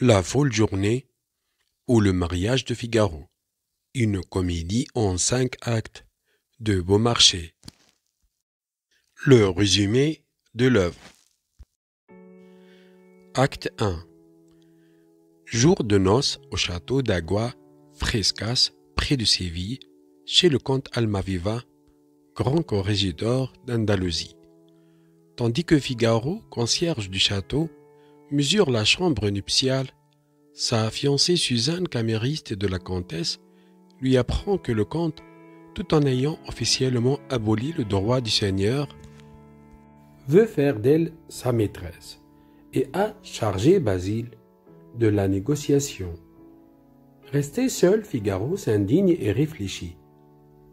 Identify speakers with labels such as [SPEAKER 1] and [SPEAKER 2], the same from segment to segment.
[SPEAKER 1] La folle journée ou le mariage de Figaro. Une comédie en 5 actes de Beaumarchais. Le résumé de l'œuvre. Acte 1. Jour de noces au château d'Agua Frescas, près de Séville, chez le comte Almaviva, grand corregidor d'Andalousie. Tandis que Figaro, concierge du château, mesure la chambre nuptiale, sa fiancée Suzanne, camériste de la comtesse, lui apprend que le comte, tout en ayant officiellement aboli le droit du seigneur, veut faire d'elle sa maîtresse et a chargé Basile de la négociation. Resté seul, Figaro s'indigne et réfléchit.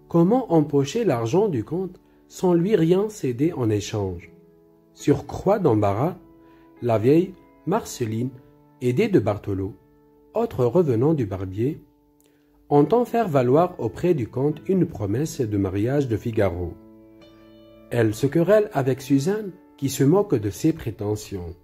[SPEAKER 1] Comment empocher l'argent du comte sans lui rien céder en échange? Sur croix d'embarras, la vieille Marceline, aidée de Bartholo, autre revenant du barbier, entend faire valoir auprès du comte une promesse de mariage de Figaro. Elle se querelle avec Suzanne qui se moque de ses prétentions.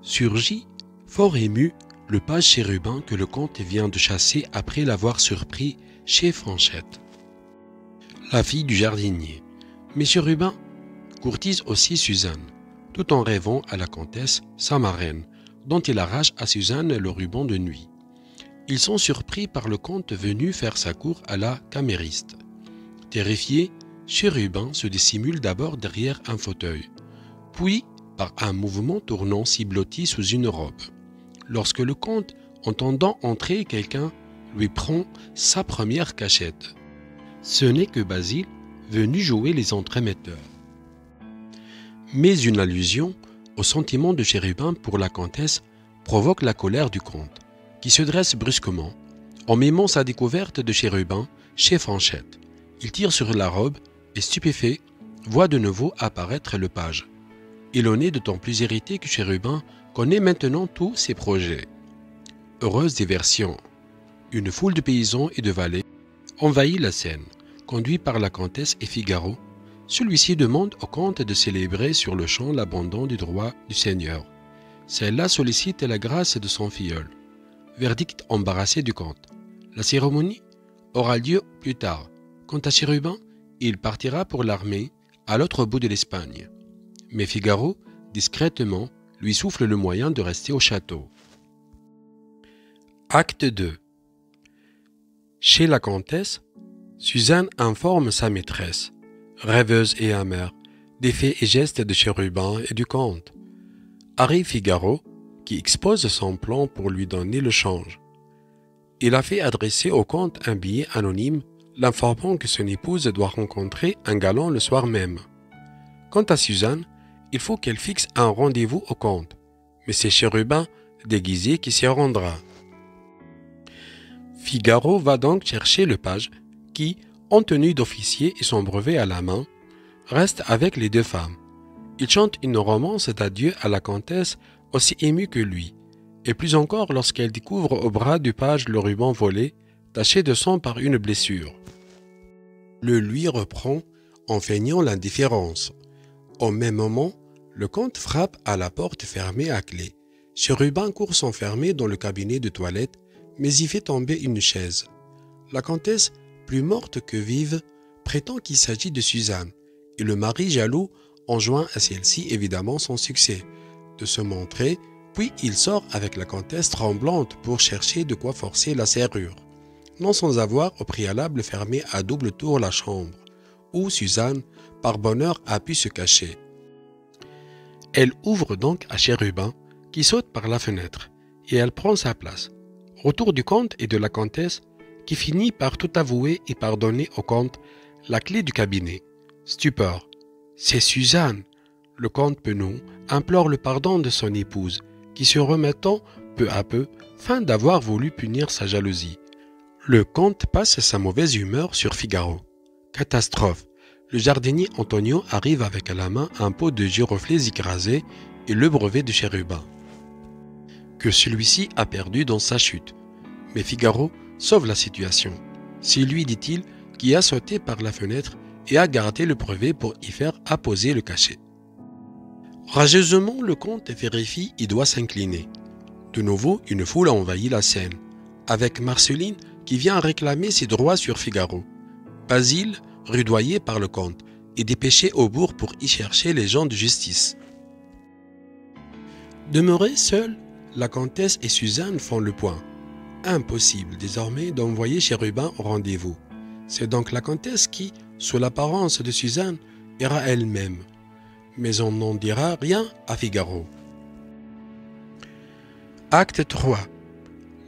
[SPEAKER 1] Surgit, fort ému, le page chérubin que le comte vient de chasser après l'avoir surpris chez Fanchette, la fille du jardinier. Mais chérubin courtise aussi Suzanne, tout en rêvant à la comtesse, sa marraine, dont il arrache à Suzanne le ruban de nuit. Ils sont surpris par le comte venu faire sa cour à la camériste. Terrifié, Chérubin se dissimule d'abord derrière un fauteuil, puis par un mouvement tournant s'y blottit sous une robe. Lorsque le comte, entendant entrer quelqu'un, lui prend sa première cachette. Ce n'est que Basile, venu jouer les entremetteurs. Mais une allusion au sentiment de Chérubin pour la comtesse provoque la colère du comte, qui se dresse brusquement, en mimant sa découverte de Chérubin chez Fanchette. Il tire sur la robe et, stupéfait, voit de nouveau apparaître le page. Il en est d'autant plus irrité que Chérubin connaît maintenant tous ses projets. Heureuse diversion. Une foule de paysans et de valets envahit la scène, conduit par la comtesse et Figaro. Celui-ci demande au comte de célébrer sur le champ l'abandon du droit du seigneur. Celle-là sollicite la grâce de son filleul. Verdict embarrassé du comte. La cérémonie aura lieu plus tard. Quant à Chérubin, il partira pour l'armée à l'autre bout de l'Espagne. Mais Figaro, discrètement, lui souffle le moyen de rester au château. Acte 2. Chez la comtesse, Suzanne informe sa maîtresse, rêveuse et amère, des faits et gestes de Chérubin et du comte. Arrive Figaro, qui expose son plan pour lui donner le change. Il a fait adresser au comte un billet anonyme, l'informant que son épouse doit rencontrer un galant le soir même. Quant à Suzanne, il faut qu'elle fixe un rendez-vous au comte, mais c'est Chérubin, déguisé, qui s'y rendra. Figaro va donc chercher le page, qui, en tenue d'officier et son brevet à la main, reste avec les deux femmes. Il chante une romance d'adieu à la comtesse aussi émue que lui, et plus encore lorsqu'elle découvre au bras du page le ruban volé, taché de sang par une blessure. Le lui reprend en feignant l'indifférence. Au même moment, le comte frappe à la porte fermée à clé. Chérubin court s'enfermer dans le cabinet de toilette, mais y fait tomber une chaise. La comtesse, plus morte que vive, prétend qu'il s'agit de Suzanne, et le mari jaloux enjoint à celle-ci évidemment son succès, de se montrer, puis il sort avec la comtesse tremblante pour chercher de quoi forcer la serrure, non sans avoir au préalable fermé à double tour la chambre, où Suzanne, par bonheur, a pu se cacher. Elle ouvre donc à Chérubin, qui saute par la fenêtre, et elle prend sa place. Retour du comte et de la comtesse, qui finit par tout avouer et par donner au comte la clé du cabinet. Stupeur. C'est Suzanne. Le comte Penon implore le pardon de son épouse, qui se remettant peu à peu, feint d'avoir voulu punir sa jalousie. Le comte passe sa mauvaise humeur sur Figaro. Catastrophe. Le jardinier Antonio arrive avec à la main un pot de giroflées écrasé et le brevet de Chérubin, que celui-ci a perdu dans sa chute. Mais Figaro sauve la situation. C'est lui, dit-il, qui a sauté par la fenêtre et a gardé le brevet pour y faire apposer le cachet. Rageusement, le comte vérifie et doit s'incliner. De nouveau, une foule envahit la scène, avec Marceline qui vient réclamer ses droits sur Figaro. Basile, rudoyé par le comte, est dépêché au bourg pour y chercher les gens de justice. Demeurée seule, la comtesse et Suzanne font le point. Impossible désormais d'envoyer Chérubin au rendez-vous. C'est donc la comtesse qui, sous l'apparence de Suzanne, ira elle-même. Mais on n'en dira rien à Figaro. Acte 3.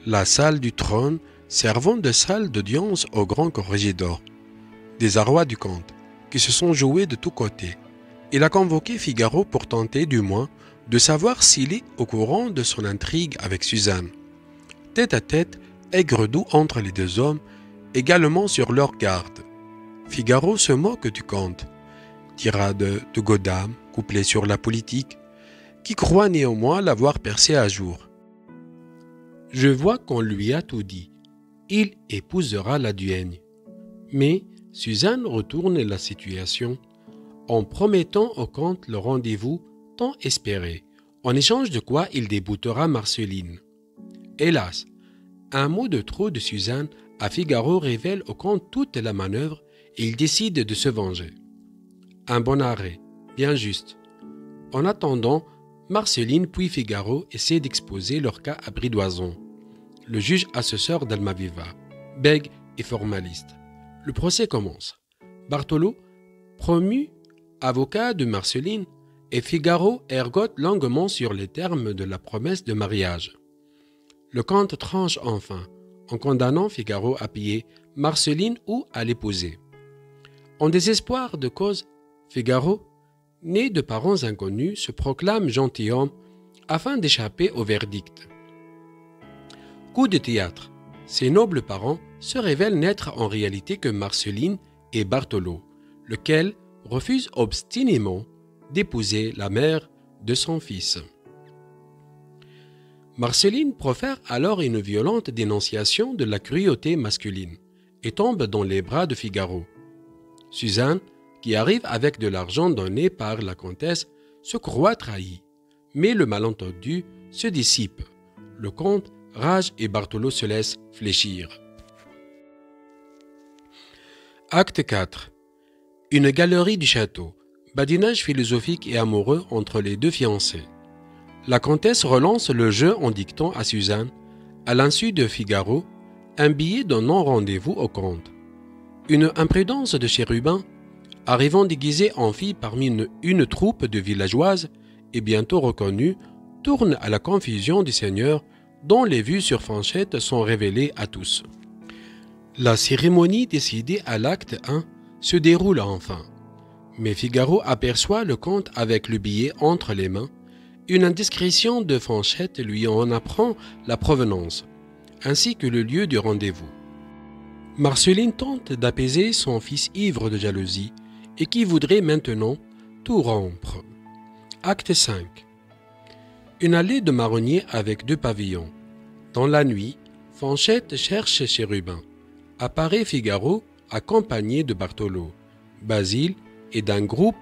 [SPEAKER 1] La salle du trône servant de salle d'audience au grand corrégidor. Désarroi du comte, qui se sont joués de tous côtés. Il a convoqué Figaro pour tenter, du moins, de savoir s'il est au courant de son intrigue avec Suzanne. Tête à tête, aigre-doux entre les deux hommes, également sur leur garde. Figaro se moque du comte. Tirade de Godame, couplée sur la politique, qui croit néanmoins l'avoir percé à jour. Je vois qu'on lui a tout dit. Il épousera la duègne. Mais Suzanne retourne la situation en promettant au comte le rendez-vous tant espéré, en échange de quoi il déboutera Marceline. Hélas, un mot de trop de Suzanne à Figaro révèle au comte toute la manœuvre et il décide de se venger. Un bon arrêt, bien juste. En attendant, Marceline puis Figaro essaient d'exposer leur cas à Bridoison. Le juge assesseur d'Almaviva, bègue et formaliste. Le procès commence. Bartholo, promu avocat de Marceline, et Figaro ergote longuement sur les termes de la promesse de mariage. Le comte tranche enfin, en condamnant Figaro à payer Marceline ou à l'épouser. En désespoir de cause, Figaro, né de parents inconnus, se proclame gentilhomme afin d'échapper au verdict. Coup de théâtre, ses nobles parents se révèlent n'être en réalité que Marceline et Bartholo, lequel refuse obstinément d'épouser la mère de son fils. Marceline profère alors une violente dénonciation de la cruauté masculine et tombe dans les bras de Figaro. Suzanne, qui arrive avec de l'argent donné par la comtesse, se croit trahie, mais le malentendu se dissipe. Le comte rage et Bartholo se laisse fléchir. Acte 4. Une galerie du château. Badinage philosophique et amoureux entre les deux fiancés. La comtesse relance le jeu en dictant à Suzanne, à l'insu de Figaro, un billet d'un non-rendez-vous au comte. Une imprudence de Chérubin, arrivant déguisé en fille parmi une troupe de villageoises et bientôt reconnue, tourne à la confusion du seigneur dont les vues sur Fanchette sont révélées à tous. La cérémonie décidée à l'acte 1 se déroule enfin, mais Figaro aperçoit le comte avec le billet entre les mains. Une indiscrétion de Fanchette lui en apprend la provenance, ainsi que le lieu du rendez-vous. Marceline tente d'apaiser son fils ivre de jalousie et qui voudrait maintenant tout rompre. Acte 5. Une allée de marronniers avec 2 pavillons. Dans la nuit, Fanchette cherche Chérubin. Apparaît Figaro accompagné de Bartholo, Basile et d'un groupe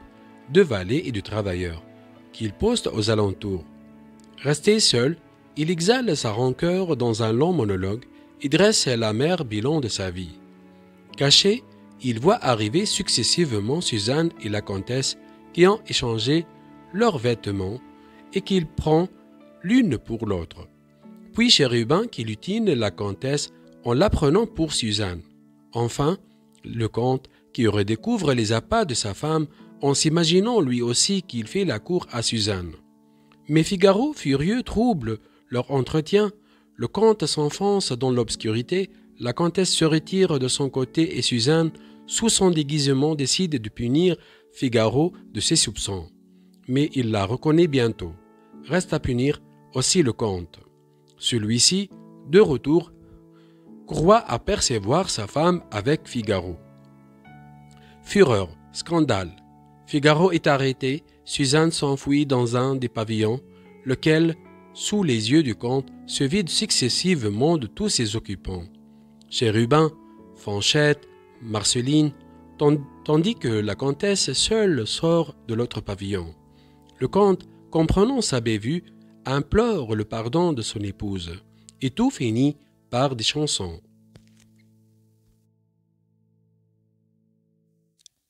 [SPEAKER 1] de valets et de travailleurs qu'il poste aux alentours. Resté seul, il exhale sa rancœur dans un long monologue et dresse l'amer bilan de sa vie. Caché, il voit arriver successivement Suzanne et la comtesse qui ont échangé leurs vêtements et qu'il prend l'une pour l'autre. Puis Chérubin qui lutine la comtesse en la prenant pour Suzanne. Enfin, le comte qui redécouvre les appas de sa femme en s'imaginant lui aussi qu'il fait la cour à Suzanne. Mais Figaro, furieux, trouble leur entretien. Le comte s'enfonce dans l'obscurité, la comtesse se retire de son côté et Suzanne, sous son déguisement, décide de punir Figaro de ses soupçons. Mais il la reconnaît bientôt. Reste à punir aussi le comte. Celui-ci, de retour, croit apercevoir sa femme avec Figaro. Fureur, scandale. Figaro est arrêté, Suzanne s'enfuit dans un des pavillons, lequel, sous les yeux du comte, se vide successivement de tous ses occupants. Chérubin, Fanchette, Marceline, tandis que la comtesse seule sort de l'autre pavillon. Le comte, comprenant sa bévue, implore le pardon de son épouse, et tout finit par des chansons.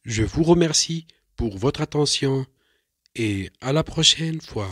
[SPEAKER 1] Je vous remercie pour votre attention et à la prochaine fois.